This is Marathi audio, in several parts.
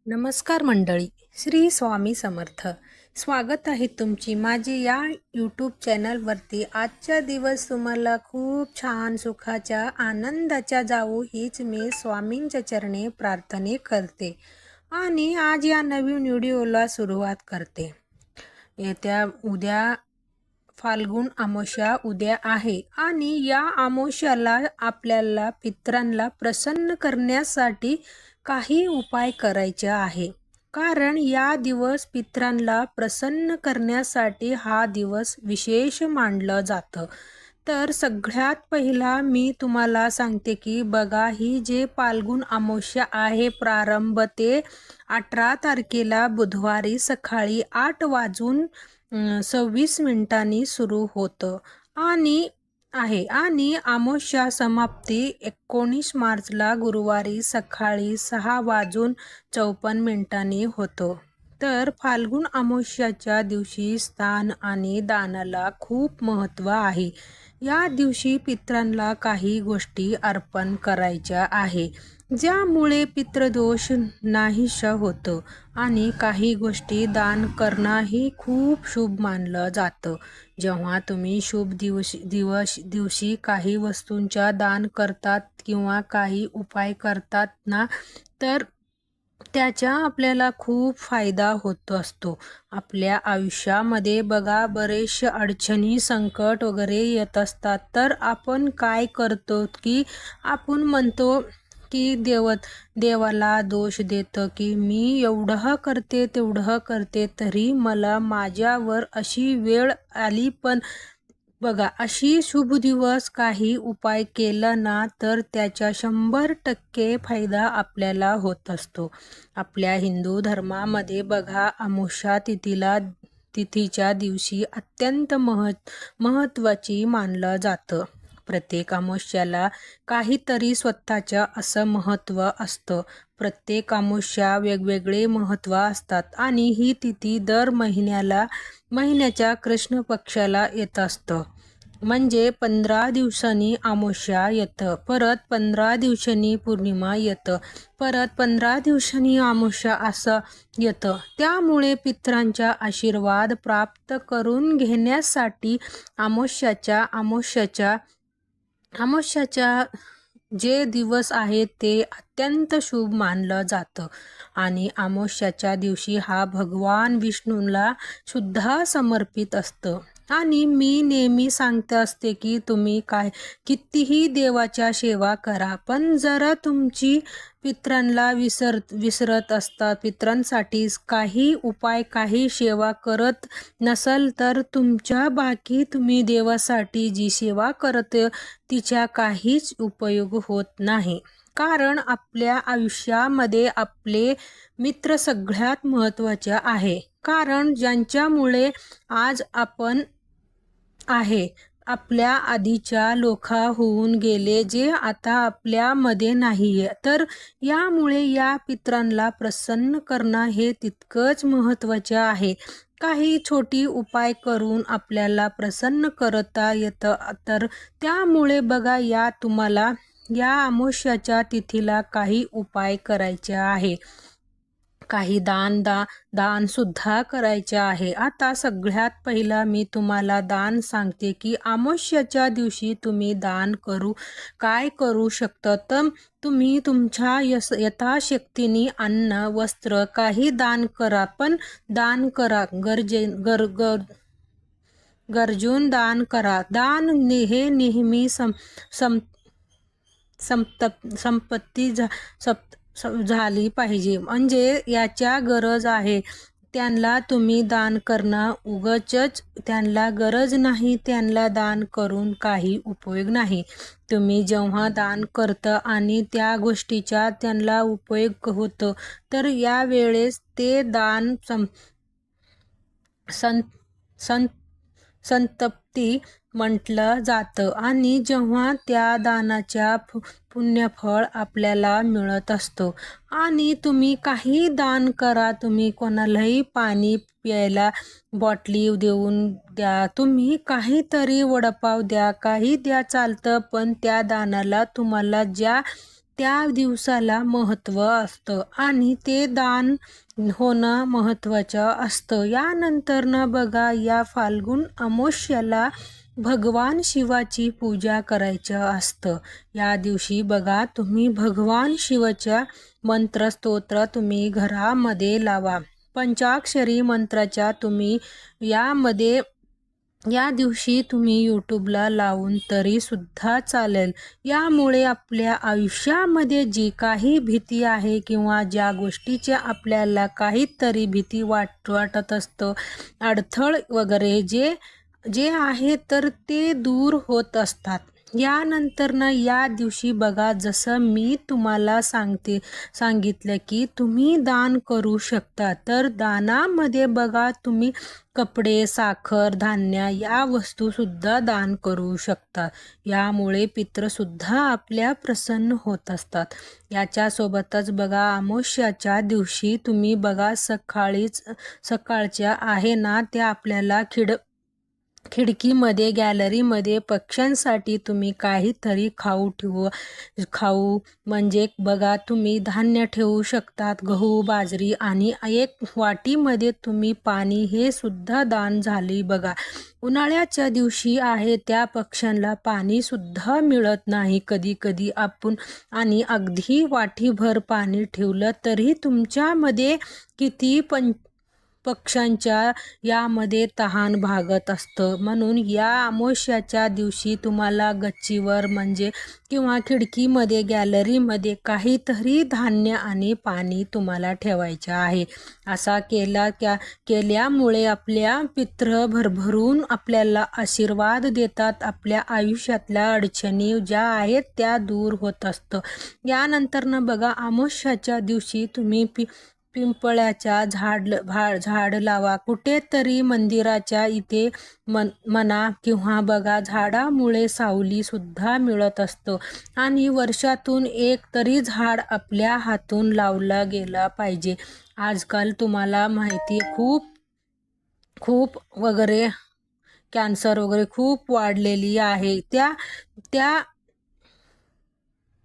नमस्कार मंडळी, श्री स्वामी समर्थ. स्वागत आहे तुमची माझी या यूट्यूब चॅनलवरती. आजचा दिवस तुम्हाला खूप छान सुखाच्या आनंदाच्या जावो हीच मी स्वामींच्या चरणी प्रार्थना करते आणि आज या नवीन व्हिडिओला सुरुवात करते. येत्या उद्या फाल्गुन अमावस्या उद्या आहे आणि या अमावस्याला आपल्याला पितरांना प्रसन्न करण्यासाठी काही उपाय करायचे आहे. कारण या दिवस पितरांना प्रसन्न करण्यासाठी हा दिवस विशेष मानलं जातं. तर सगळ्यात पहिला मी तुम्हाला सांगते की बघा, ही जे फाल्गुन अमावस्या आहे प्रारंभ ते 18 तारखेला बुधवारी सकाळी 8:26 सुरू होतं आणि आणि अमावस्या समाप्ती 19 मार्चला गुरुवारी सकाळी 6:54 होतो. तर फाल्गुन अमावस्याच्या दिवशी स्नान आणि दानाला खूप महत्त्व आहे. या दिवशी पितरांना काही गोष्टी अर्पण करायच्या आहे, ज्यामुळे पितृदोष नाहीसा होतो आणि काही गोष्टी दान करणंही खूप शुभ मानलं जातं. जेव्हा तुम्ही शुभ दिवशी काही वस्तूंचा दान करतात किंवा काही उपाय करतात ना, तर त्याचा आपल्याला खूप फायदा होत असतो. आपल्या आयुष्यामध्ये बघा, बरेचसे अडचणी संकट वगैरे येत असतात. तर आपण काय करतो की आपण म्हणतो की देवाला दोष देतं की मी एवढं करते तेवढं करते तरी मला माझ्यावर अशी वेळ आली. पण बघा, अशी शुभ दिवस काही उपाय केला ना तर त्याचा 100% फायदा आपल्याला होत असतो. आपल्या हिंदू धर्मामध्ये बघा, अमावस्या तिथीच्या दिवशी अत्यंत महत्त्वाची मानलं जातं. प्रत्येक अमावस्याला काहीतरी स्वतःचं असं महत्त्व असतं. प्रत्येक अमावस्या वेगवेगळे महत्त्व असतात आणि ही तिथी दर महिन्याच्या कृष्ण पक्षाला येत असतं. म्हणजे 15 दिवसांनी अमावस्या येतं, परत 15 दिवसांनी पौर्णिमा येतं, परत 15 दिवसांनी अमावस्या असं येतं. त्यामुळे पितरांचा आशीर्वाद प्राप्त करून घेण्यासाठी अमावस्याच्या जे दिवस आहेत ते अत्यंत शुभ मानलं जातं. आणि अमावस्याच्या दिवशी हा भगवान विष्णूला सुद्धा समर्पित असतं. आणि मी नेहमी सांगत असते की तुम्ही कितीही देवाच्या सेवा करा, पण जरा तुमची पितरांना विसरत असतात, पितरांसाठी काही उपाय काही सेवा करत नसल तर तुमच्या बाकी तुम्ही देवासाठी जी सेवा करते तिचा काहीच उपयोग होत नाही. कारण आपल्या आयुष्यामध्ये आपले मित्र सगळ्यात महत्त्वाचे आहे. कारण ज्यांच्यामुळे आज आपण आहे. आपल्या आधीच्या लोक होऊन गेले जे आता आपल्यामध्ये नाहीये. तर यामुळे या पितरांना प्रसन्न करणं हे तितकंच महत्त्वाचे आहे. काही छोटी उपाय करून आपल्याला प्रसन्न करता येतं. तर त्यामुळे बघा, तुम्हाला या अमावस्याच्या तिथीला काही उपाय करायचे आहे, काही दान सुद्धा करायचे आहे. आता सगळ्यात पहिला मी तुम्हाला दान सांगते की अमावस्याच्या दिवशी तुम्ही काय करू शकता. तर तुम्ही तुमच्या यथाशक्तीने अन्न वस्त्र काही दान करा, पण दान करा गरजून दान करा. दान हे नेहमी संपत्ती झाली पाहिजे. म्हणजे याच्या गरज आहे त्यांना तुम्ही दान करणं. उगाचच त्यांना गरज नाही त्यांना दान करून काही उपयोग नाही. तुम्ही जेव्हा दान करता आणि त्या गोष्टीचा त्यांना उपयोग होतो तर यावेळेस ते दान संतप्ती म्हटलं जातं. आणि जेव्हा त्या दानाच्या पुण्यफळ आपल्याला मिळत असतो. आणि तुम्ही काही दान करा, तुम्ही कोणालाही पाणी प्यायला बॉटली देऊन द्या, तुम्ही काहीतरी वडापाव द्या, काही द्या चालतं, पण त्या दानाला तुम्हाला ज्या त्या दिवसाला महत्त्व असतं आणि ते दान होणं महत्त्वाचं असतं. यानंतरनं बघा, या फाल्गुन अमावास्येला भगवान शिवाची पूजा करायचं असतं. या दिवशी बघा, तुम्ही भगवान शिवाच्या मंत्रस्तोत्र तुम्ही घरामध्ये लावा. पंचाक्षरी मंत्राच्या तुम्ही या दिवशी तुम्ही यूट्यूबला लावून तरी सुद्धा चालेल. यामुळे आपल्या आयुष्यामध्ये जी काही भीती आहे किंवा ज्या गोष्टीच्या आपल्याला काहीतरी भीती वाटत असतं, अडथळ वगैरे जे आहे तर ते दूर होत असतात. यानंतरनं या दिवशी बघा, जसं मी तुम्हाला सांगितलं की तुम्ही दान करू शकता. तर दानामध्ये बघा, तुम्ही कपडे, साखर, धान्य या वस्तूसुद्धा दान करू शकता. यामुळे पितृसुद्धा आपल्या प्रसन्न होत असतात. याच्यासोबतच बघा, अमावास्येच्या दिवशी तुम्ही बघा, सकाळच्या आहे ना, त्या आपल्याला खिडकीमध्ये, गॅलरीमध्ये पक्ष्यांसाठी तुम्ही काहीतरी खाऊ म्हणजे बघा, तुम्ही धान्य ठेवू शकतात, गहू, बाजरी, आणि एक वाटीमध्ये तुम्ही पाणी, हे सुद्धा दान झाले बघा. उन्हाळ्याच्या दिवशी आहे त्या पक्ष्यांना पाणी सुद्धा मिळत नाही कधी आपण, आणि अगदी वाटीभर पाणी ठेवलं तरी तुमच्यामध्ये किती पक्ष्यांच्या यामध्ये तहान भागत असतं. म्हणून या अमावास्येच्या दिवशी तुम्हाला गच्चीवर म्हणजे किंवा खिडकीमध्ये, गॅलरीमध्ये काहीतरी धान्य आणि पाणी तुम्हाला ठेवायचं आहे. असा केल्यामुळे आपल्या पितृ भरभरून आपल्याला आशीर्वाद देतात. आपल्या आयुष्यातल्या अडचणी ज्या आहेत त्या दूर होत असतं. यानंतरनं बघा, अमावास्येच्या दिवशी तुम्ही पिंपळाच्या झाड लावा. कुठेतरी मंदिराच्या इथे म्हणा किंवा बघा, झाडामुळे सावली सुद्धा मिळत असतं आणि वर्षातून एक तरी झाड आपल्या हातून लावला गेला पाहिजे. आजकाल तुम्हाला माहिती खूप वगैरे कॅन्सर वगैरे खूप वाढलेली आहे.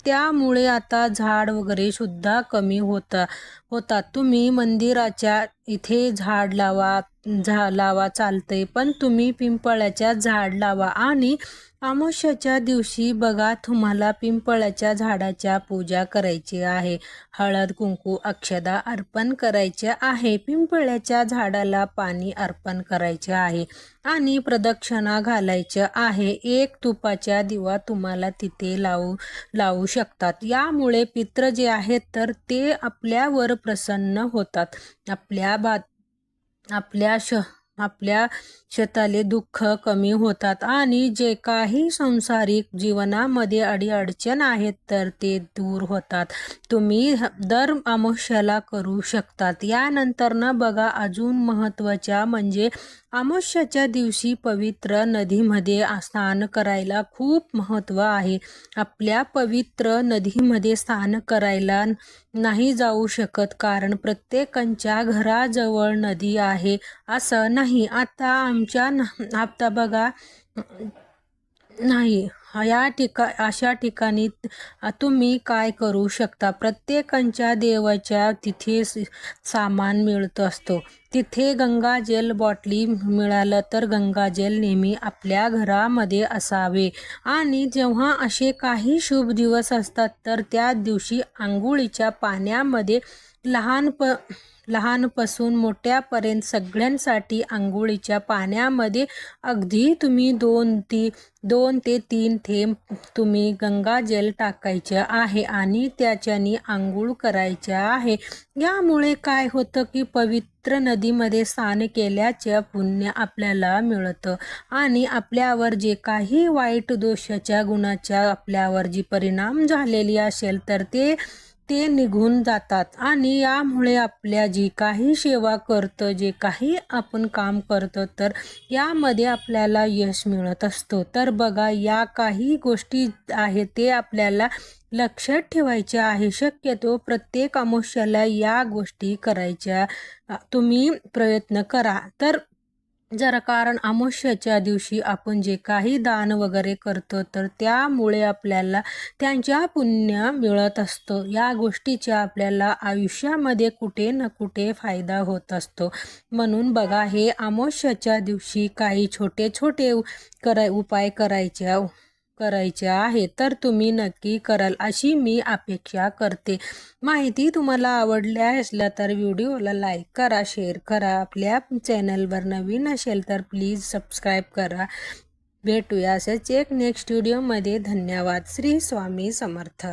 त्यामुळे आता झाड वगैरे सुद्धा कमी होतात. तुम्ही मंदिराच्या इथे झाड लावा चालतंय, पण तुम्ही पिंपळाच्या झाड लावा. आणि अमावास्येच्या दिवशी बघा, तुम्हाला पिंपळाच्या झाडाच्या पूजा करायची आहे. हळद, कुंकू, अक्षदा अर्पण करायचे आहे. पिंपळाच्या झाडाला पाणी अर्पण करायचे आहे आणि प्रदक्षिणा घालायचं आहे. एक तुपाचा दिवा तुम्हाला तिथे लावू शकतात. यामुळे पितृ जे आहेत तर ते आपल्यावर प्रसन्न होतात. आपल्या शेताले दुःख कमी होतात आणि जे काही सांसारिक जीवनामध्ये अडीअडचण आहेत तर ते दूर होतात. तुम्ही दर अमावास्येला करू शकतात. यानंतरनं बघा, अजून महत्त्वाच्या म्हणजे अमावास्येच्या दिवशी पवित्र नदीमध्ये स्नान करायला खूप महत्त्व आहे. आपल्या पवित्र नदीमध्ये स्नान करायला नाही जाऊ शकत, कारण प्रत्येकाच्या घराजवळ नदी आहे असं नाही. आता बघा, नाही, अशा ठिकाणी तुम्ही काय करू शकता, प्रत्येकाच्या देवाच्या तिथे सामान मिळत असतो. तिथे गंगाजल बॉटली मिळालं तर गंगाजल नेहमी आपल्या घरामध्ये असावे. आणि जेव्हा असे काही शुभ दिवस असतात तर त्या दिवशी आंघोळीच्या पाण्यामध्ये लहानपासून मोठ्यापर्यंत सगळ्यांसाठी आंघोळीच्या पाण्यामध्ये अगदी तुम्ही 2 ते 3 थेंब तुम्ही गंगाजल टाकायचं आहे आणि त्याच्याने आंघोळ करायचं आहे. यामुळे काय होतं की पवित्र नदीमध्ये स्नान केल्याचं पुण्य आपल्याला मिळतं आणि आपल्यावर जे काही वाईट दोषाच्या गुणाच्या आपल्यावर जी परिणाम झालेली असेल तर ते निघून जातात. आणि यामुळे आपल्या जी काही सेवा करतो, जे काही आपण काम करतो तर यामध्ये आपल्याला यश मिळत असतो. तर बघा, या काही गोष्टी आहेत ते आपल्याला लक्षात ठेवायच्या आहे. शक्यतो प्रत्येक अमावास्येला या गोष्टी करायच्या तुम्ही प्रयत्न करा. तर जरा कारण अमावस्येच्या दिवशी आपण जे काही दान वगैरे करतो तर त्यामुळे आपल्याला त्यांच्या पुण्य मिळत असतो. या गोष्टीचा आपल्याला आयुष्यामध्ये कुठे ना कुठे फायदा होत असतो. म्हणून बघा, हे अमावस्येच्या दिवशी काही छोटे छोटे उपाय करायचे आहे तर तुम्ही नक्की कराल अशी मी अपेक्षा करते. माहिती तुम्हाला आवडली असल्या तर व्हिडिओला लाईक करा, शेअर करा. आपल्या चॅनलवर नवीन असेल तर प्लीज सबस्क्राईब करा. भेटूया असेच एक नेक्स्ट व्हिडिओमध्ये. धन्यवाद. श्री स्वामी समर्थ.